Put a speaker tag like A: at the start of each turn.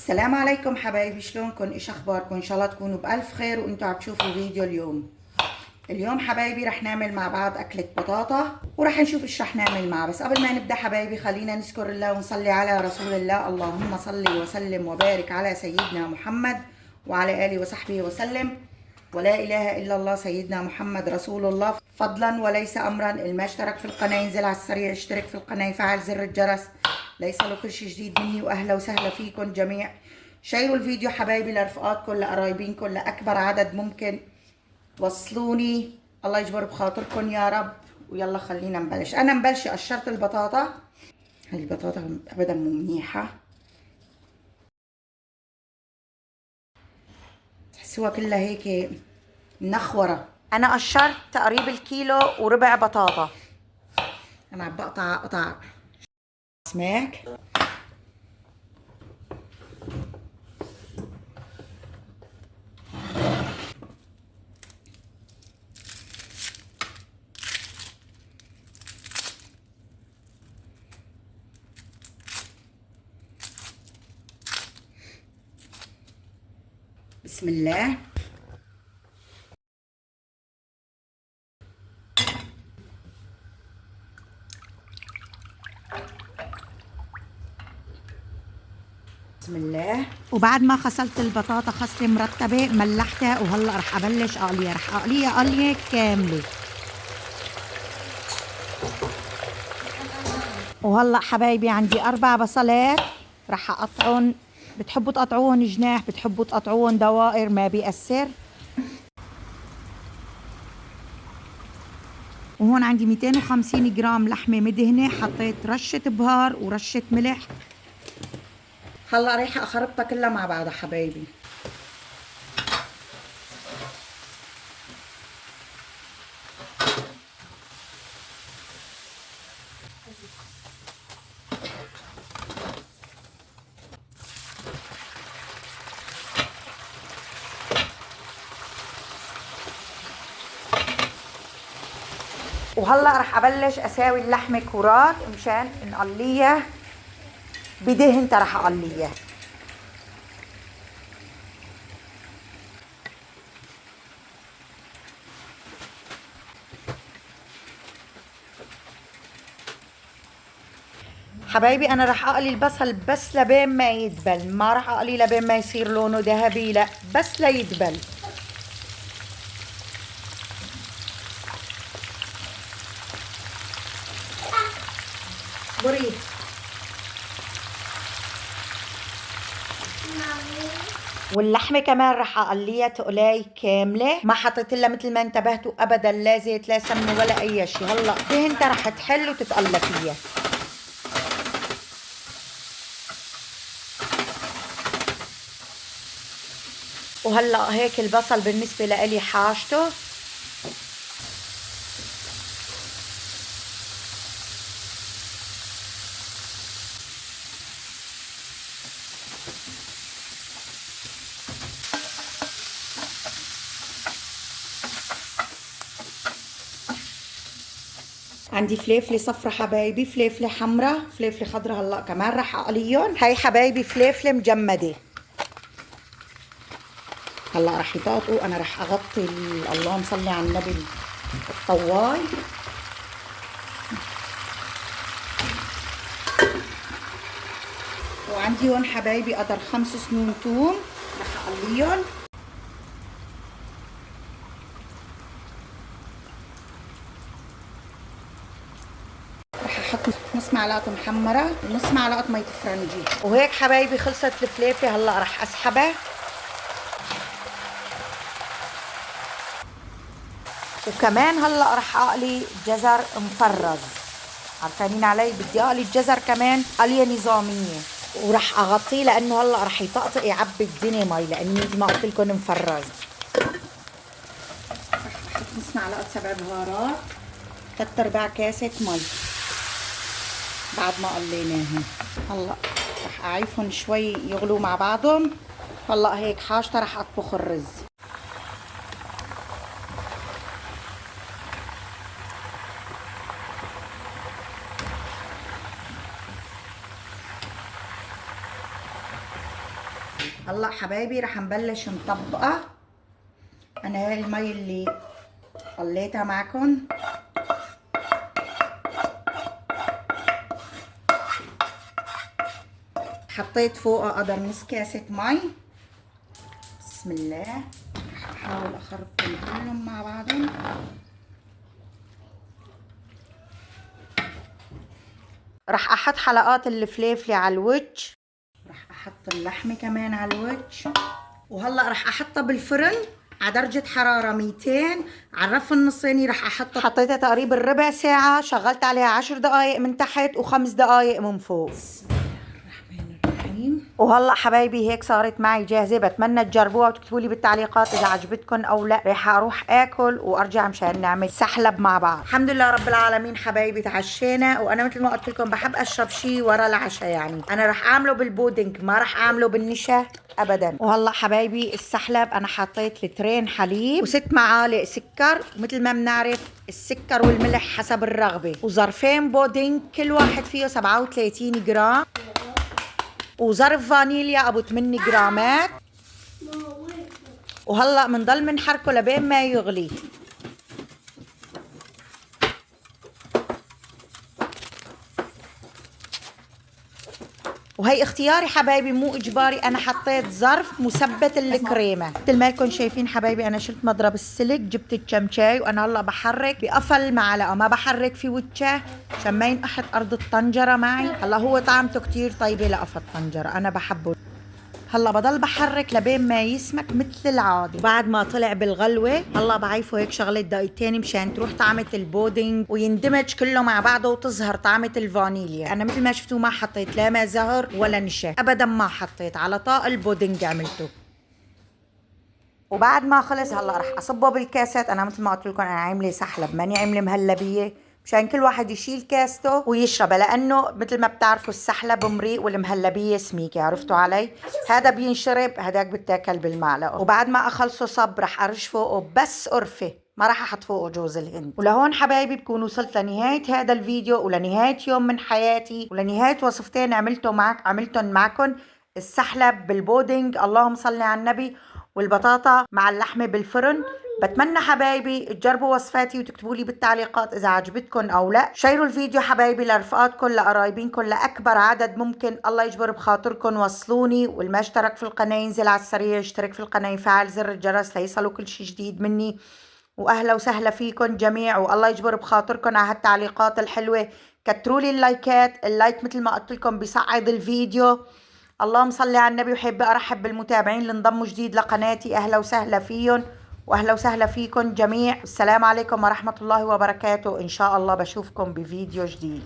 A: السلام عليكم حبايبي، شلونكم؟ ايش اخباركم؟ ان شاء الله تكونوا بالف خير وانتم عم تشوفوا فيديو اليوم حبايبي رح نعمل مع بعض اكلة بطاطا ورح نشوف ايش رح نعمل معها. بس قبل ما نبدا حبايبي خلينا نذكر الله ونصلي على رسول الله. اللهم صل وسلم وبارك على سيدنا محمد وعلى اله وصحبه وسلم. ولا اله الا الله سيدنا محمد رسول الله. فضلا وليس امرا، اللي ما اشترك في القناه ينزل على السريع اشترك في القناه يفعل زر الجرس ليصلوا كل شيء جديد مني. واهلا وسهلا فيكم جميع. شيروا الفيديو حبايبي لرفقاتكم لقرايبينكم لاكبر عدد ممكن. وصلوني، الله يجبر بخاطركم يا رب. ويلا خلينا نبلش. انا مبلشه قشرت البطاطا. هاي البطاطا ابدا مو منيحه، تحسوها كلها هيك منخوره. انا قشرت تقريبا الكيلو وربع بطاطا. انا عم بقطع قطع سماك. بسم الله. بسم الله. وبعد ما غسلت البطاطا غسله مرتبه ملحتها، وهلا رح ابلش اقليها. رح اقليها قليه كامله. وهلا حبايبي عندي 4 بصلات رح اقطعهم. بتحبوا تقطعوهم جناح، بتحبوا تقطعوهم دوائر، ما بيأثر. وهون عندي 250 جرام لحمه مدهنه، حطيت رشه بهار ورشه ملح. هلا رايحه اخربطها كلها مع بعضها حبايبي. وهلا رح ابلش اساوي اللحمه كرات مشان نقليها بدهن. رح اقليها حبايبي. انا رح اقلي البصل بس لبين ما يدبل، ما رح اقلي لبين ما يصير لونه ذهبي، لا بس ليدبل. اصبري. واللحمه كمان رح اقليها تقلاي كامله، ما حطيت لها مثل ما انتبهتوا ابدا لا زيت لا سمنه ولا اي شيء. هلا دهنتها رح تحل وتتقلى فيها. وهلا هيك البصل بالنسبه لإلي حاجته. عندي فليفله صفرة حبايبي، فليفله حمراء، فليفله خضراء هلا كمان رح اقليهم. هاي حبايبي فليفله مجمده. هلا رح يطاطوا. انا رح اغطي اللهم صل على النبي الطواي. وعندي هون حبايبي قدر 5 سنون توم رح اقليهم. رح احط نص معلقه محمره ونص معلقه مي فرنجي. وهيك حبايبي خلصت الفليفله. هلا رح اسحبها. وكمان هلا رح اقلي جزر مفرز. عارفانين علي بدي اقلي الجزر كمان قليه نظاميه. ورح اغطيه لانه هلا رح يطقطق يعبي الدنيا مي، لاني مثل ما قلت لكم مفرز. رح احط نص معلقه 7 بهارات، 3/4 كاسه مي بعد ما قليناهم. هلا رح اعيفهم شوي يغلوا مع بعضهم. هلا هيك حاجتها رح اطبخ الرز. هلا حبايبي رح نبلش نطبقها. انا هاي المي اللي خليتها معكم. حطيت فوقها قدر نص كاسة مي. بسم الله. رح احاول اخربهم كلهم مع بعضهم. رح احط حلقات الفليفلة على الوجه. رح احط اللحمة كمان على الوجه. وهلا رح احطها بالفرن على درجة حرارة 200 على الرف النصيني. رح حطيتها تقريبا ربع ساعة. شغلت عليها 10 دقايق من تحت و5 دقايق من فوق. بسم الله الرحمن الرحيم. وهلا حبايبي هيك صارت معي جاهزة. بتمنى تجربوها وتكتبوا لي بالتعليقات اذا عجبتكم او لا. رح اروح اكل وارجع مشان نعمل سحلب مع بعض. الحمد لله رب العالمين حبايبي تعشينا. وانا مثل ما قلت لكم بحب اشرب شيء ورا العشاء. يعني انا رح اعمله بالبودنج ما رح اعمله بالنشا ابدا. وهلا حبايبي السحلب انا حطيت لترين حليب و6 معالق سكر. ومثل ما بنعرف السكر والملح حسب الرغبه. وظرفين بودنج كل واحد فيه 37 جرام. وظرف فانيليا ابو 8 جرامات. وهلا بنضل منحركه لبين ما يغلي. وهي اختياري حبايبي مو اجباري. انا حطيت ظرف مثبت الكريمه. مثل ما لكم شايفين حبايبي انا شلت مضرب السلك. جبت الشمشاي وانا هلا بحرك بقفل معلقه. ما بحرك في وجهه عشان ما ينقحط ارض الطنجره معي. هلا هو طعمته كتير طيبه لقفل الطنجره انا بحبه. هلا بضل بحرك لبين ما يسمك مثل العادي. وبعد ما طلع بالغلوه هلا بعيفه هيك شغله دقيقتين مشان تروح طعمه البودنج ويندمج كله مع بعضه وتظهر طعمه الفانيليا. انا مثل ما شفتوا ما حطيت لا ما زهر ولا نشا ابدا. ما حطيت على طاق البودنج عملته. وبعد ما خلص هلا رح اصبه بالكاسات. انا مثل ما قلت لكم انا عامله سحلب ماني عامله مهلبيه مشان كل واحد يشيل كاسته ويشربها. لانه مثل ما بتعرفوا السحلب مريء والمهلبيه سميكه. عرفتوا علي؟ هذا بينشرب هداك بتاكل بالمعلقه. وبعد ما اخلصه صب رح ارش فوقه بس قرفه. ما رح احط فوقه جوز الهند. ولهون حبايبي بكون وصلت لنهايه هذا الفيديو ولنهايه يوم من حياتي ولنهايه وصفتين عملتهم معكم. السحلب بالبودنج اللهم صل على النبي والبطاطا مع اللحمه بالفرن. بتمنى حبايبي تجربوا وصفاتي وتكتبوا لي بالتعليقات اذا عجبتكم او لا. شيروا الفيديو حبايبي لرفقاتكم لقرايبينكم لاكبر عدد ممكن. الله يجبر بخاطركم وصلوني. والما اشترك في القناه ينزل على السريع يشترك في القناه يفعل زر الجرس ليصلوا كل شيء جديد مني. واهلا وسهلا فيكم جميع. والله يجبر بخاطركم على هالتعليقات الحلوه. كتروا لي اللايكات. اللايك مثل ما قلت لكم بيصعد الفيديو. اللهم صل على النبي. وحب ارحب بالمتابعين اللي انضموا جديد لقناتي. اهلا وسهلا فيهم واهلا وسهلا فيكم جميع. السلام عليكم ورحمة الله وبركاته. ان شاء الله بشوفكم بفيديو جديد.